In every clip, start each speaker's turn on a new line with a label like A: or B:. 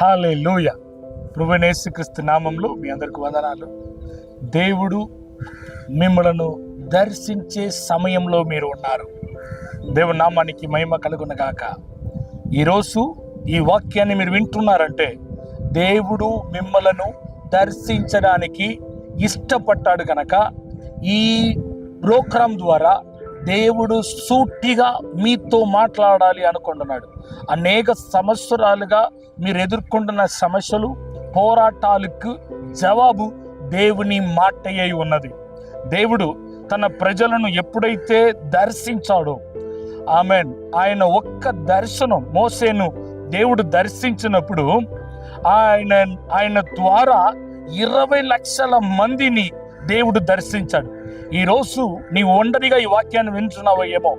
A: హల్లెలూయా. ప్రభువైన యేసుక్రీస్తు నామంలో మీ అందరికి వందనాలు. దేవుడు మిమ్మలను దర్శించే సమయంలో మీరు ఉన్నారు. దేవుని నామానికి మహిమ కలుగునగాక. ఈరోజు ఈ వాక్యాన్ని మీరు వింటున్నారంటే దేవుడు మిమ్మలను దర్శించడానికి ఇష్టపడ్డాడు కనుక ఈ ప్రోగ్రాం ద్వారా దేవుడు సూటిగా మీతో మాట్లాడాలి అనుకుంటున్నాడు. అనేక సంవత్సరాలుగా మీరు ఎదుర్కొంటున్న సమస్యలు, పోరాటాలకు జవాబు దేవుని మాటయ్యై ఉన్నది. దేవుడు తన ప్రజలను ఎప్పుడైతే దర్శించాడో, ఆమేన్, ఆయన దర్శనం మోసేను దేవుడు దర్శించినప్పుడు ఆయన ద్వారా 20 లక్షల మందిని దేవుడు దర్శించాడు. ఈరోజు నీవు ఒంటరిగా ఈ వాక్యాన్ని వింటున్నావో ఏమో,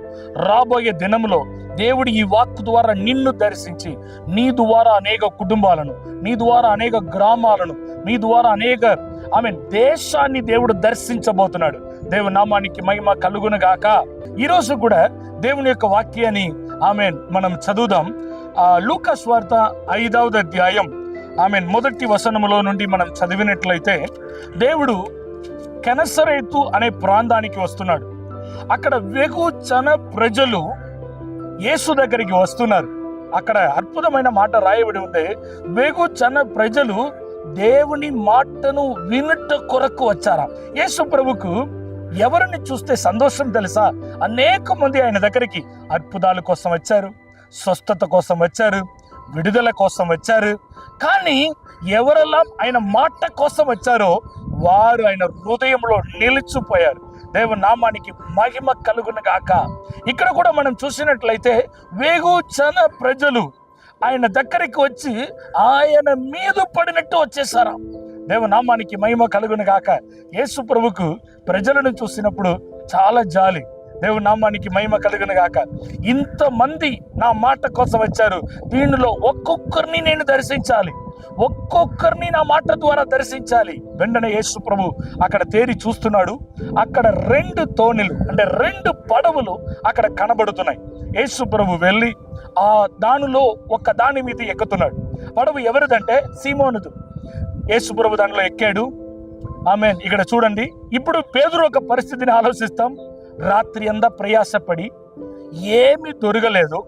A: రాబోయే దినంలో దేవుడు ఈ వాక్కు ద్వారా నిన్ను దర్శించి నీ ద్వారా అనేక కుటుంబాలను, నీ ద్వారా అనేక గ్రామాలను, నీ ద్వారా అనేక దేశాన్ని దేవుడు దర్శించబోతున్నాడు. దేవుని నామానికి మహిమ కలుగును గాక. ఈరోజు కూడా దేవుని యొక్క వాక్యాన్ని మనం చదువుదాం. లూకా సువార్త 5వ అధ్యాయం మొదటి వచనములో నుండి మనం చదివినట్లయితే, దేవుడు కెనసరేతు అనే ప్రాంతానికి వస్తున్నాడు. అక్కడ వెగుచన ప్రజలు యేసు దగ్గరికి వస్తున్నారు. అక్కడ అద్భుతమైన మాట రాయబడి ఉంది. వెగుచన ప్రజలు దేవుని మాటను వినుట కొరకు వచ్చారా. యేసు ప్రభుకు ఎవరిని చూస్తే సంతోషం తెలుసా? అనేక మంది ఆయన దగ్గరికి అద్భుతాల కోసం వచ్చారు, స్వస్థత కోసం వచ్చారు, విడుదల కోసం వచ్చారు. కానీ ఎవరెல்லாம் ఆయన మాట కోసం వచ్చారో వారు ఆయన హృదయంలో నిలిచిపోయారు. దేవుని నామానికి మహిమ కలుగును గాక. ఇక్కడ కూడా మనం చూసినట్లయితే వెగుచన ప్రజలు ఆయన దగ్గరికి వచ్చి ఆయన మీద పడినట్టు వచ్చేసారా. దేవుని నామానికి మహిమ కలుగును గాక. యేసు ప్రభుకు ప్రజలను చూసినప్పుడు చాలా జాలి. దేవుని నామానికి మహిమ కలుగును గాక. ఇంతమంది నా మాట కోసం వచ్చారు, దీనిలో ఒక్కొక్కరిని నేను దర్శించాలి, ఒక్కొక్కరిని నా మాట ద్వారా దర్శించాలి. వెంటనే యేసు ప్రభు అక్కడ తేరి చూస్తున్నాడు. అక్కడ 2 తోణిలు అంటే 2 పడవలు అక్కడ కనబడుతున్నాయి. యేసు ప్రభు వెళ్ళి దానిలో ఒక దాని మీద ఎక్కుతున్నాడు. పడవ ఎవరిదంటే సీమోనుదు. యేసు ప్రభు దానిలో ఎక్కాడు. ఆమేన్. ఇక్కడ చూడండి, ఇప్పుడు పేతురు ఒక పరిస్థితిని ఆలోచిస్తాం. రాత్రి అంతా ప్రయాసపడి ఏమీ దొరకలేదు,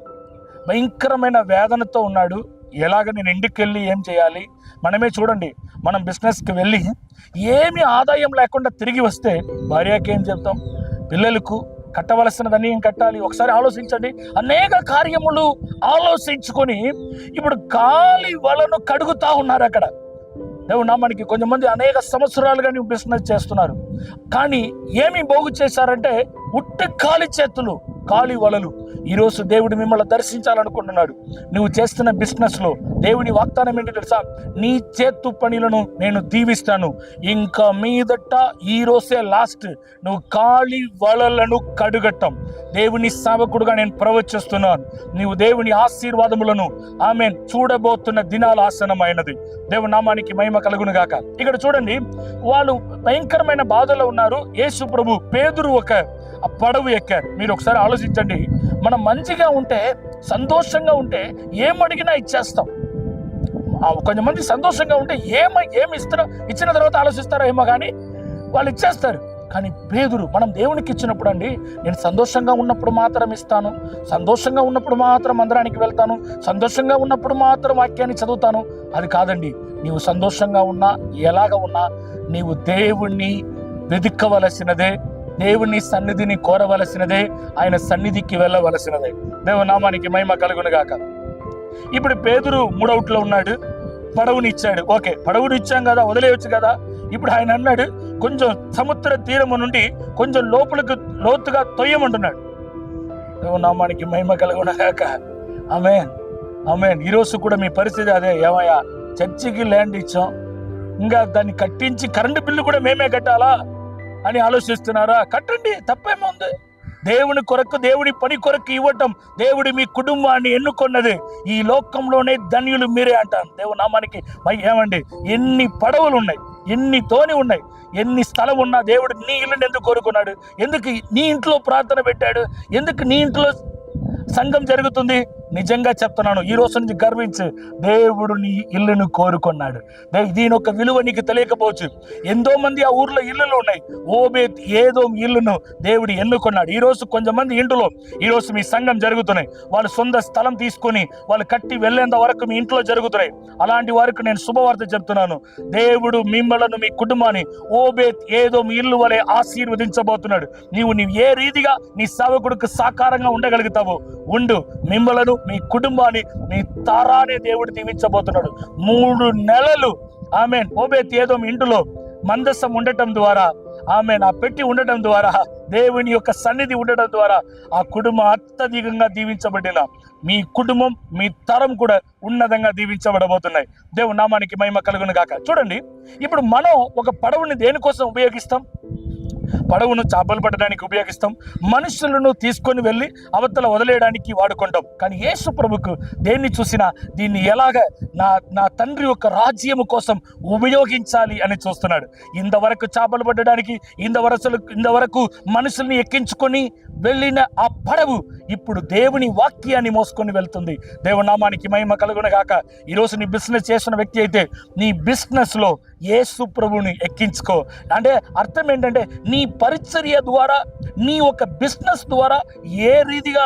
A: భయంకరమైన వేదనతో ఉన్నాడు. ఎలాగ నేను ఇంటికి వెళ్ళి ఏం చేయాలి? మనమే చూడండి, మనం బిజినెస్కి వెళ్ళి ఏమి ఆదాయం లేకుండా తిరిగి వస్తే భార్యకి ఏం చెప్తాం? పిల్లలకు కట్టవలసినదని ఏం కట్టాలి? ఒకసారి ఆలోచించండి. అనేక కార్యములు ఆలోచించుకొని ఇప్పుడు గాలి వలను కడుగుతా ఉన్నారు అక్కడ. దేవుని నామానికి కొంతమంది అనేక సంవత్సరాలుగా నువ్వు బిజినెస్ చేస్తున్నారు, కానీ ఏమి పోగు చేశారంటే ఉట్టి ఖాళీ చేతులు, ఖాళీ వలలు. ఈరోజు దేవుడు మిమ్మల్ని దర్శించాలనుకుంటున్నాడు. నువ్వు చేస్తున్న బిజినెస్లో దేవుని వాగ్దానం ఏంటి తెలుసా? నీ చేతు పనులను నేను దీవిస్తాను. ఇంకా మీదట ఈరోజే లాస్ట్. నువ్వు ఖాళీ వలలను కడుగట్టం. దేవుని సేవకుడుగా నేను ప్రవచిస్తున్నాను. నీవు దేవుని ఆశీర్వాదములను చూడబోతున్న దినాలు ఆసనమైనది. దేవుని నామానికి మహిమ కలుగును గాక. ఇక్కడ చూడండి, వాళ్ళు భయంకరమైన బాధలో ఉన్నారు. యేసు ప్రభు పేతురు ఒక పడవ ఎక్కారు. మీరు ఒకసారి ఆలోచించండి. మనం మంచిగా ఉంటే, సంతోషంగా ఉంటే ఏమడిగినా ఇచ్చేస్తాం. కొంతమంది సంతోషంగా ఉంటే ఏమి ఇస్తారో ఇచ్చిన తర్వాత ఆలోచిస్తారో ఏమో, కానీ వాళ్ళు ఇచ్చేస్తారు. కానీ పేతురు, మనం దేవునికి ఇచ్చినప్పుడు అండి, నేను సంతోషంగా ఉన్నప్పుడు మాత్రం ఇస్తాను, సంతోషంగా ఉన్నప్పుడు మాత్రం మందిరానికి వెళ్తాను, సంతోషంగా ఉన్నప్పుడు మాత్రం వాక్యాన్ని చదువుతాను. అది కాదండి. నీవు సంతోషంగా ఉన్నా, ఎలాగ ఉన్నా, నీవు దేవుణ్ణి వెతుక్కవలసినదే, దేవుని సన్నిధిని కోరవలసినదే, ఆయన సన్నిధికి వెళ్ళవలసినదే. దేవుని నామానికి మహిమ కలుగును గాక. ఇప్పుడు పేతురు మూడవుట్లో ఉన్నాడు. పడవుని ఇచ్చాడు. ఓకే, పడవుని ఇచ్చాం కదా, వదిలేయచ్చు కదా. ఇప్పుడు ఆయన అన్నాడు, కొంచెం సముద్ర తీరము నుండి కొంచెం లోతుగా తొయ్యమంటున్నాడు. దేవుని నామానికి మహిమ కలుగును గాక. ఆమేన్, ఆమేన్. ఈరోజు కూడా మీ పరిస్థితి అదే. ఏమయ్యా, చర్చికి ల్యాండ్ ఇచ్చాం, ఇంకా దాన్ని కట్టించి కరెంటు బిల్లు కూడా మేమే కట్టాలా అని ఆలోచిస్తున్నారా? కట్టండి, తప్పేముంది. దేవుని కొరకు, దేవుని పని కొరకు ఇవ్వటం. దేవుడి మీ కుటుంబాన్ని ఎన్నుకున్నది. ఈ లోకంలోనే ధన్యులు మీరే అంటాను. దేవుని నామానికి ఏమండి, ఎన్ని పడవలు ఉన్నాయి, ఎన్ని తోని ఉన్నాయి, ఎన్ని స్థలం ఉన్నా దేవుడు నీ ఇల్లుని ఎందుకు కోరుకున్నాడు? ఎందుకు నీ ఇంట్లో ప్రార్థన పెట్టాడు? ఎందుకు నీ ఇంట్లో సంఘం జరుగుతుంది? నిజంగా చెప్తున్నాను, ఈ రోజు నుంచి గర్వించు. దేవుడు నీ ఇల్లును కోరుకున్నాడు. దీని యొక్క విలువ నీకు తెలియకపోవచ్చు. ఎంతో మంది ఆ ఊర్లో ఇల్లులు ఉన్నాయి. ఓబేత్ ఏదోం ఇల్లును దేవుడు ఎన్నుకున్నాడు. ఈరోజు కొంతమంది ఇంట్లో ఈరోజు మీ సంఘం జరుగుతున్నాయి. వాళ్ళు సొంత స్థలం తీసుకొని వాళ్ళు కట్టి వెళ్ళేంత వరకు మీ ఇంట్లో జరుగుతున్నాయి. అలాంటి వారికి నేను శుభవార్త చెప్తున్నాను. దేవుడు మిమ్మలను, మీ కుటుంబాన్ని ఓబేత్ ఏదోం ఇల్లు వలె ఆశీర్వదించబోతున్నాడు. నీవు ఏ రీతిగా నీ సేవకుడికి సాకారంగా ఉండగలుగుతావో ఉండు. మిమ్మలను, మీ కుటుంబాన్ని, మీ తరాన్ని దేవుడు దీవించబోతున్నాడు. 3 నెలలు ఆమేన్ ఓబేత్ ఏదోం ఇంటిలో మందసం ఉండటం ద్వారా, ఆమేన్ ఆ పెట్టి ఉండటం ద్వారా, దేవుని యొక్క సన్నిధి ఉండటం ద్వారా ఆ కుటుంబం అత్యధికంగా దీవించబడిన మీ కుటుంబం, మీ తరం కూడా ఉన్నతంగా దీవించబడబోతున్నాయి. దేవుని నామానికి మహిమ కలుగును గాక. చూడండి, ఇప్పుడు మనం ఒక పడవని దేనికోసం ఉపయోగిస్తాం? పడవను చేపలు పట్టడానికి ఉపయోగిస్తాం. మనుషులను తీసుకొని వెళ్ళి అవతల వదిలేయడానికి వాడుకుంటాం. కానీ యేసు ప్రభుకు దేన్ని చూసినా దీన్ని ఎలాగ నా తండ్రి యొక్క రాజ్యము కోసం ఉపయోగించాలి అని చూస్తున్నాడు. ఇంతవరకు చేపలు పట్టడానికి, ఇంతవరకు మనుషుల్ని ఎక్కించుకొని వెళ్ళిన ఆ పడవు ఇప్పుడు దేవుని వాక్యాన్ని మోసుకొని వెళ్తుంది. దేవుని నామానికి మహిమ కలుగును గాక. ఈరోజు నీ బిజినెస్ చేస్తున్న వ్యక్తి అయితే నీ బిజినెస్లో యేసు ప్రభుని ఎక్కించుకో. అంటే అర్థం ఏంటంటే నీ పరిచర్య ద్వారా, నీ ఒక బిజినెస్ ద్వారా ఏ రీతిగా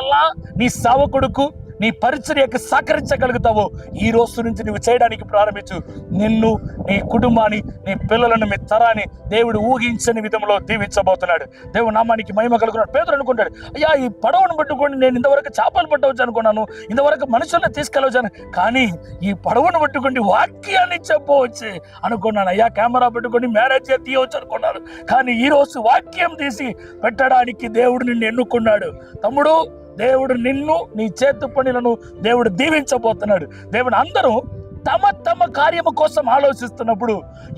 A: నీ సేవకుడుకు, నీ పరిచర్యకు సహకరించగలుగుతావో ఈ రోజు నుంచి నువ్వు చేయడానికి ప్రారంభించు. నిన్ను, నీ కుటుంబాన్ని, నీ పిల్లలను, మీ తరాన్ని దేవుడు ఊహించని విధంలో దీవించబోతున్నాడు. దేవుడు నామానికి మహిమ కలుగున్నాడు. పేతురు అనుకుంటాడు, అయ్యా ఈ పడవను పట్టుకొని నేను ఇంతవరకు చేపలు పట్టవచ్చు అనుకున్నాను, ఇంతవరకు మనుషులను తీసుకెళ్ళవచ్చు, కానీ ఈ పడవను పట్టుకొని వాక్యాన్ని చెప్పవచ్చు అనుకున్నాను. అయ్యా కెమెరా పెట్టుకొని మ్యారేజ్ తీయవచ్చు అనుకున్నాను, కానీ ఈరోజు వాక్యం తీసి పెట్టడానికి దేవుడు నిన్ను ఎన్నుకున్నాడు. తమ్ముడు, దేవుడు నిన్ను, నీ చేతు పనులను దేవుడు దీవించబోతున్నాడు. దేవుడు అందరూ తమ కార్యము కోసం ఆలోచిస్తున్నప్పుడు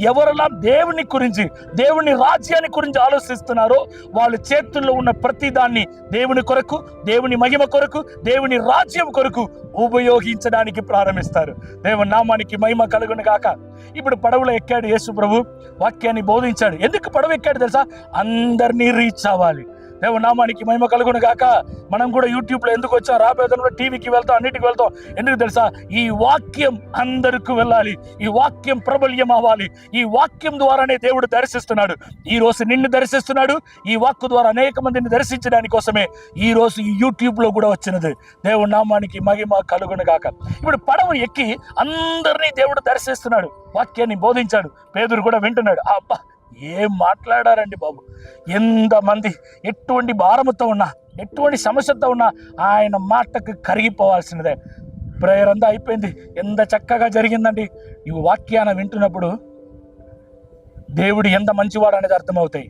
A: ఎవరెలా దేవుని గురించి, దేవుని రాజ్యాన్ని గురించి ఆలోచిస్తున్నారో వాళ్ళ చేతుల్లో ఉన్న ప్రతి దాన్ని దేవుని కొరకు, దేవుని మహిమ కొరకు, దేవుని రాజ్యం కొరకు ఉపయోగించడానికి ప్రారంభిస్తారు. దేవుని నామానికి మహిమ కలుగును గాక. ఇప్పుడు పడవలో ఎక్కాడు యేసు ప్రభు, వాక్యాన్ని బోధించాడు. ఎందుకు పడవ ఎక్కాడు తెలుసా? అందరినీ రీచ్ అవ్వాలి. దేవుని నామానికి మహిమ కలుగును గాక. మనం కూడా యూట్యూబ్లో ఎందుకు వచ్చాం, రాబోయేదంలో టీవీకి వెళ్తాం, అన్నిటికి వెళ్తాం. ఎందుకు తెలుసా? ఈ వాక్యం అందరికీ వెళ్ళాలి, ఈ వాక్యం ప్రబల్యం అవ్వాలి. ఈ వాక్యం ద్వారానే దేవుడు దర్శిస్తున్నాడు. ఈ రోజు నిన్ను దర్శిస్తున్నాడు. ఈ వాక్కు ద్వారా అనేక మందిని దర్శించడానికి కోసమే ఈ రోజు ఈ యూట్యూబ్లో కూడా వచ్చినది. దేవుడి నామానికి మహిమ కలుగును గాక. ఇప్పుడు పడవ ఎక్కి అందరినీ దేవుడు దర్శిస్తున్నాడు, వాక్యాన్ని బోధించాడు. పేతురు కూడా వింటున్నాడు. అబ్బా, ఏం మాట్లాడారండి బాబు! ఎంతమంది ఎటువంటి భారముతో ఉన్నా, ఎటువంటి సమస్యతో ఉన్నా ఆయన మాటకు కరిగిపోవాల్సినదే. ప్రేయర్ అంతా అయిపోయింది, ఎంత చక్కగా జరిగిందండి. ఈ వాక్యాన్ని వింటున్నప్పుడు దేవుడు ఎంత మంచివాడు అనేది అర్థమవుతాయి.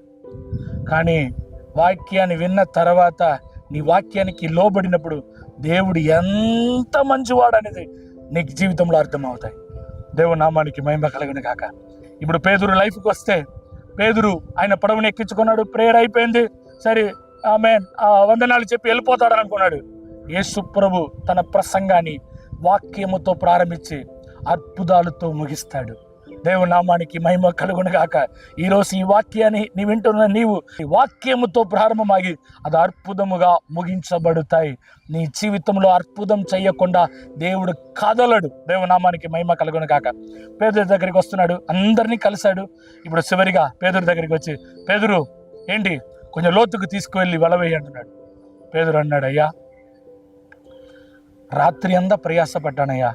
A: కానీ వాక్యాన్ని విన్న తర్వాత, నీ వాక్యానికి లోబడినప్పుడు దేవుడు ఎంత మంచివాడు అనేది నీకు జీవితంలో అర్థమవుతాయి. దేవుని నామానికి మహిమ కలుగును గాక. ఇప్పుడు పేతురు లైఫ్కి వస్తే, పేతురు ఆయన పడవని ఎక్కించుకున్నాడు, ప్రేయర్ అయిపోయింది, సరే ఆమేన్ వందనాలు చెప్పి వెళ్ళిపోతాడని అనుకున్నాడు. యేసు ప్రభు తన ప్రసంగాన్ని వాక్యముతో ప్రారంభించి అద్భుతాలతో ముగిస్తాడు. దేవుని నామానికి మహిమ కలుగును గాక. ఈరోజు ఈ వాక్యాన్ని నీ వింటున్న నీవు ఈ వాక్యముతో ప్రారంభమాగి అది అద్భుతముగా ముగించబడతాయి. నీ జీవితంలో అద్భుతం చేయకుండా దేవుడు కదలడు. దేవుని నామానికి మహిమ కలుగును గాక. పేదరు దగ్గరికి వస్తున్నాడు, అందరినీ కలిశాడు. ఇప్పుడు చివరిగా పేదరు దగ్గరికి వచ్చి, పేదరు ఏంటి కొంచెం లోతుకు తీసుకువెళ్ళి వలవేయి అంటున్నాడు. పేదరు అన్నాడు, అయ్యా రాత్రి అంతా ప్రయాసపడ్డానయ్యా,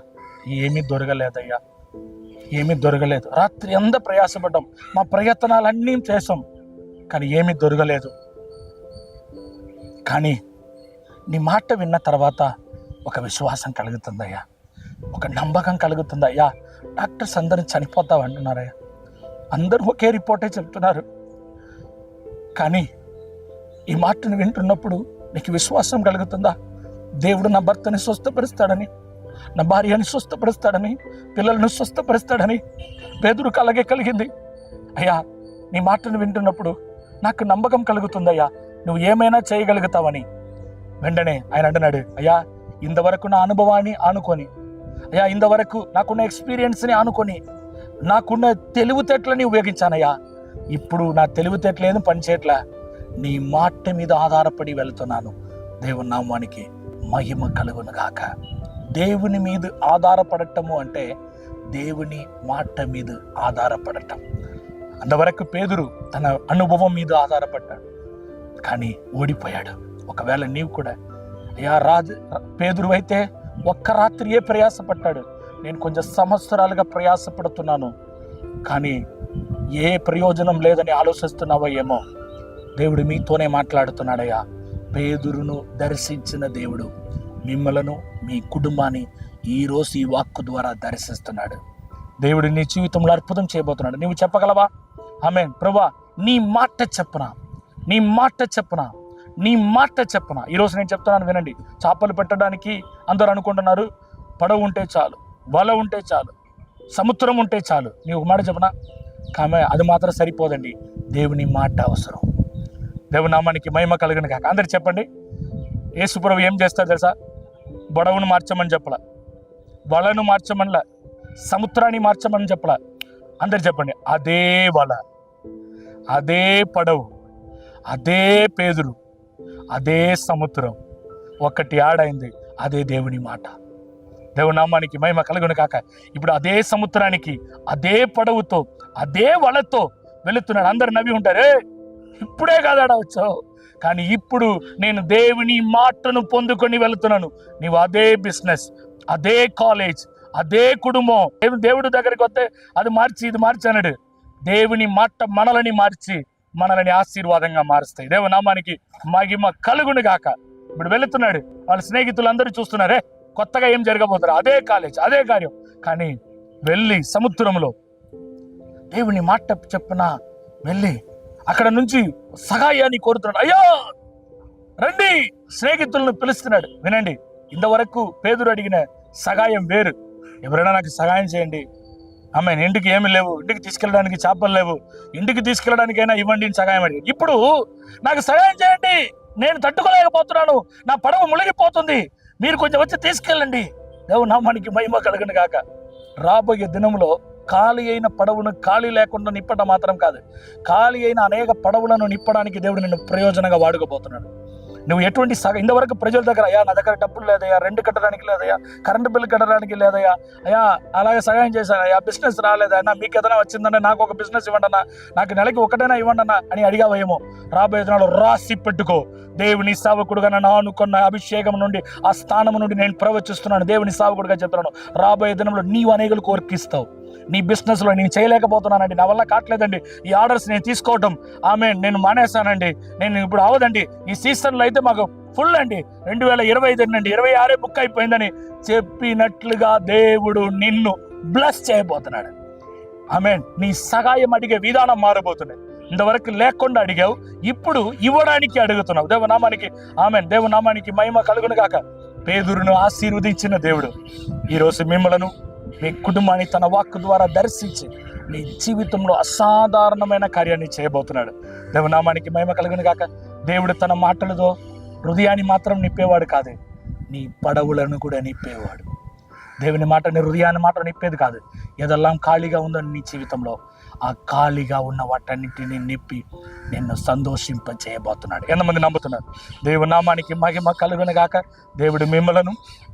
A: ఏమీ దొరకలేదయ్యా, ఏమీ దొరకలేదు. రాత్రి అంతా ప్రయాసపడ్డాం, మా ప్రయత్నాలన్నీ చేసాం, కానీ ఏమీ దొరకలేదు. కానీ నీ మాట విన్న తర్వాత ఒక విశ్వాసం కలుగుతుందయ్యా, ఒక నమ్మకం కలుగుతుందయ్యా. డాక్టర్స్ అందరూ చనిపోతావు అంటున్నారయ్యా, అందరూ ఒకే రిపోర్టే చెప్తున్నారు. కానీ ఈ మాటను వింటున్నప్పుడు నీకు విశ్వాసం కలుగుతుందా? దేవుడు నా భర్తని స్వస్థపరుస్తాడని, నా భార్యని స్వస్థపరుస్తాడని, పిల్లలను స్వస్థపరుస్తాడని పేతురుకు అలాగే కలిగింది. అయ్యా నీ మాటను వింటున్నప్పుడు నాకు నమ్మకం కలుగుతుందయ్యా, నువ్వు ఏమైనా చేయగలుగుతావని. వెంటనే ఆయన అంటున్నాడు, అయ్యా ఇంతవరకు నా అనుభవాన్ని ఆనుకొని, అయ్యా ఇంతవరకు నాకున్న ఎక్స్పీరియన్స్ని ఆనుకొని, నాకున్న తెలివితేటలని ఉపయోగించానయ్యా. ఇప్పుడు నా తెలివితేటలేని పనిచేయట్లా, నీ మాట మీద ఆధారపడి వెళ్తున్నాను. దేవుని నామానికి మహిమ కలుగును గాక. దేవుని మీద ఆధారపడటము అంటే దేవుని మాట మీద ఆధారపడటం. అంతవరకు పేతురు తన అనుభవం మీద ఆధారపడ్డాడు, కానీ ఓడిపోయాడు. ఒకవేళ నీవు కూడా పేతురు అయితే ఒక్క రాత్రియే ప్రయాసపడ్డాడు, నేను కొంచెం సంవత్సరాలుగా ప్రయాసపడుతున్నాను కానీ ఏ ప్రయోజనం లేదని ఆలోచిస్తున్నావో ఏమో. దేవుడు మీతోనే మాట్లాడుతున్నాడయ్యా. పేతురును దర్శించిన దేవుడు మిమ్మలను, మీ కుటుంబాన్ని ఈరోజు ఈ వాక్కు ద్వారా దర్శిస్తున్నాడు. దేవుడు నీ జీవితంలో అద్భుతం చేయబోతున్నాడు. నీవు చెప్పగలవా? ఆమేన్. ప్రభువా, నీ మాట చెప్పునా, నీ మాట చెప్పునా, నీ మాట చెప్పునా. ఈరోజు నేను చెప్తున్నాను, వినండి. చేపలు పెట్టడానికి అందరూ అనుకుంటున్నారు పడవ ఉంటే చాలు, వల ఉంటే చాలు, సముద్రం ఉంటే చాలు. నీ ఒక మాట చెప్పనా? కామే అది మాత్రం సరిపోదండి, దేవుని మాట అవసరం. దేవుని నామానికి మహిమ కలుగును కాక. అందరు చెప్పండి. యేసుప్రభు ఏం చేస్తారు తెలుసా? బడవును మార్చమని చెప్పలా, వలను మార్చమనిలా, సముద్రాన్ని మార్చమని చెప్పలా. అందరు చెప్పండి. అదే వల, అదే పడవు, అదే పేతురు, అదే సముద్రం ఒకటి ఆడైంది. అదే దేవుని మాట. దేవుని నామానికి మహిమ కలుగును కాక. ఇప్పుడు అదే సముద్రానికి, అదే పడవుతో, అదే వలతో వెళుతున్నాడు. అందరు నవ్వి ఉంటారు, ఇప్పుడే కాదాడా వచ్చావు, కానీ ఇప్పుడు నేను దేవుని మాటను పొందుకొని వెళుతున్నాను. నీవు అదే బిజినెస్, అదే కాలేజ్, అదే కుటుంబం. దేవుడి దగ్గరికి వస్తే అది మార్చి ఇది మార్చి అన్నాడు. దేవుని మాట మనలని మార్చి మనల్ని ఆశీర్వాదంగా మారుస్తాయి. దేవుని నామానికి మహిమ కలుగును గాక. ఇప్పుడు వెళుతున్నాడు, వాళ్ళ స్నేహితులు అందరూ చూస్తున్నారే, కొత్తగా ఏం జరగబోతారు? అదే కాలేజ్, అదే కార్యం. కానీ వెళ్ళి సముద్రంలో దేవుని మాట చెప్పున వెళ్ళి అక్కడ నుంచి సహాయాన్ని కోరుతున్నాడు. అయ్యో రండి, స్నేహితులను పిలుస్తున్నాడు. వినండి, ఇంతవరకు పేతురు అడిగిన సహాయం వేరు. ఎవరైనా నాకు సహాయం చేయండి, ఆమె ఇంటికి ఏమి లేవు, ఇంటికి తీసుకెళ్ళడానికి చేపలు లేవు, ఇంటికి తీసుకెళ్ళడానికైనా ఇవ్వండి సహాయం అడిగి. ఇప్పుడు నాకు సహాయం చేయండి, నేను తట్టుకోలేకపోతున్నాను, నా పడవ మునిగిపోతుంది, మీరు కొంచెం వచ్చి తీసుకెళ్ళండి. దేవుని నామానికి మహిమ కలుగును గాక. రాబోయే దినంలో ఖాళీ అయిన పడవను ఖాళీ లేకుండా నిప్పడం మాత్రం కాదు, ఖాళీ అయిన అనేక పడవలను నిప్పడానికి దేవుడు నిన్ను ప్రయోజనంగా వాడుకోబోతున్నాడు. నువ్వు ఎటువంటి ఇంతవరకు ప్రజల దగ్గర, అయ్యా నా దగ్గర డబ్బులు లేదయ్యా, రెంట్ కట్టడానికి లేదయ్యా, కరెంటు బిల్లు కట్టడానికి లేదయ్యా, అయ్యా అలాగే సహాయం చేశాను, అయ్యా బిజినెస్ రాలేదన్నా, మీకు ఏదైనా వచ్చిందన్నా నాకు ఒక బిజినెస్ ఇవ్వండి అన్నా, నాకు నెలకి ఒకటైనా ఇవ్వండి అన్నా అని అడిగావేమో. రాబోయే దినాలు రాసి పెట్టుకో. దేవుని సేవకుడుగా నన్ను అనుకున్న అభిషేకం నుండి, ఆ స్థానం నుండి నేను ప్రవచిస్తున్నాను. దేవుని సేవకుడుగా చెప్తున్నాను, రాబోయే దినంలో నీవు అనేకులు కోరికిస్తావు. నీ బిజినెస్లో నేను చేయలేకపోతున్నానండి, నా వల్ల కావట్లేదండి, ఈ ఆర్డర్స్ నేను తీసుకోవటం నేను మానేశానండి, నేను ఇప్పుడు అవదండి, ఈ సీజన్లో అయితే మాకు ఫుల్ అండి, 2025 అండి, 26 బుక్ అయిపోయిందని చెప్పినట్లుగా దేవుడు నిన్ను బ్లెస్ చేయబోతున్నాడు. నీ సహాయం అడిగే విధానం మారబోతున్నాయి. ఇంతవరకు లేకుండా అడిగావు, ఇప్పుడు ఇవ్వడానికి అడుగుతున్నావు. దేవునామానికి మహిమ కలుగును గాక. పేతురును ఆశీర్వదించిన దేవుడు ఈరోజు మిమ్మలను, మీ కుటుంబాన్ని తన వాక్కు ద్వారా దర్శించి నీ జీవితంలో అసాధారణమైన కార్యాన్ని చేయబోతున్నాడు. దేవునామానికి మహిమ కలుగును గాక. దేవుడు తన మాటలతో హృదయాన్ని మాత్రం నిప్పేవాడు కాదు, నీ పడవులను కూడా నిప్పేవాడు. దేవుని మాట నీ హృదయాన్ని మాత్రం నిప్పేది కాదు. ఏదెల్లా ఖాళీగా ఉందని నీ జీవితంలో, ఆ ఖాళీగా ఉన్న వాటన్నిటిని నిప్పి నిన్ను సంతోషింప చేయబోతున్నాడు. ఎంతమంది నమ్ముతున్నారు? దేవుని నామానికి మహిమ కలుగును గాక. దేవుడు మిమ్మలను,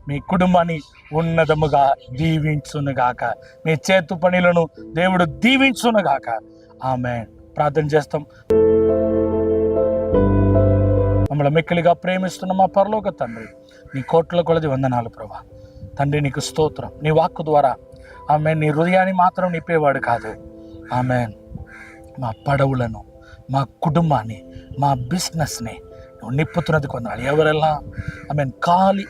A: మీ కుటుంబాన్ని ఉన్నతముగా దీవించునుగాక. మీ చేతు పనులను దేవుడు దీవించునుగాక. ఆమేన్. ప్రార్థన చేస్తాం. మమ్మల్ని మిక్కిలిగా ప్రేమిస్తున్న మా పరలోక తండ్రి, నీ కోట్ల కొలది వందనాలు ప్రభా. తండ్రి నీకు స్తోత్రం. నీ వాక్కు ద్వారా నీ హృదయాన్ని మాత్రం నిప్పేవాడు కాదు, మా పడవులను, మా కుటుంబాన్ని, మా బిజినెస్ని నువ్వు నిప్పుతున్నది కొందరు. ఎవరెల్లా ఖాళీ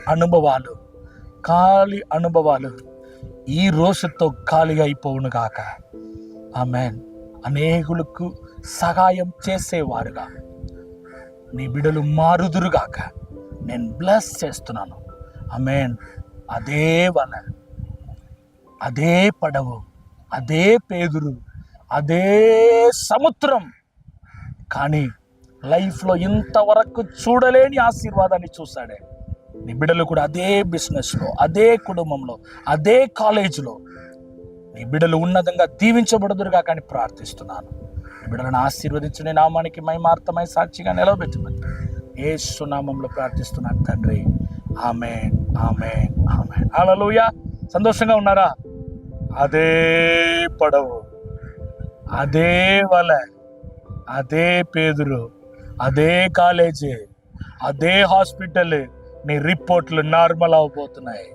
A: అనుభవాలు ఈ రోజుతో ఖాళీగా అయిపోవును గాక. అనేకులకు సహాయం చేసేవారుగా నీ బిడ్డలు మారుదురుగాక. నేను బ్లెస్ చేస్తున్నాను. అదే వల, అదే పడవు, అదే పేతురు, అదే సముద్రం, కానీ లైఫ్లో ఇంతవరకు చూడలేని ఆశీర్వాదాన్ని చూశాడే. నీ బిడ్డలు కూడా అదే బిజినెస్లో, అదే కుటుంబంలో, అదే కాలేజీలో నీ బిడ్డలు ఉన్నతంగా దీవించబడుదురుగా కానీ ప్రార్థిస్తున్నాను. నీ బిడ్డలను ఆశీర్వదించిన నామానికి మహిమార్థమై సాక్షిగా నిలవబెట్టమని యేసు నామంలో ప్రార్థిస్తున్నాను తండ్రి. ఆమేన్, ఆమేన్, ఆమేన్. హల్లెలూయా. సంతోషంగా ఉన్నారా? అదే పడవు, అదే వల, అదే పేదురు, అదే కాలేజీ, అదే హాస్పిటల్, నీ రిపోర్ట్లు నార్మల్ అవబోతున్నాయి.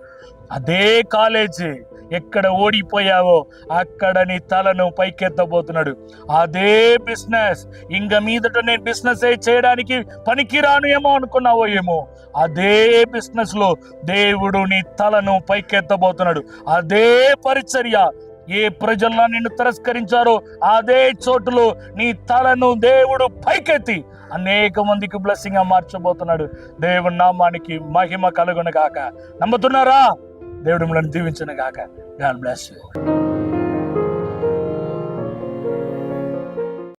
A: అదే కాలేజీ, ఎక్కడ ఓడిపోయావో అక్కడ నీ తలను పైకెత్తబోతున్నాడు. అదే బిజినెస్, ఇంక మీదట నేను బిజినెస్ చేయడానికి పనికిరాను ఏమో అనుకున్నావో ఏమో, అదే బిజినెస్ లో దేవుడు నీ తలను పైకెత్తబోతున్నాడు. అదే పరిచర్య, ఏ ప్రజల్లో నిన్ను తిరస్కరించారో అదే చోటులో నీ తలను దేవుడు పైకెత్తి అనేక మందికి బ్లెస్సింగ్ గా మార్చబోతున్నాడు. దేవుని నామానికి మహిమ కలుగును గాక. నమ్ముతున్నారా? దేవుడు మిమ్మల్ని దీవించును గాక. God bless you.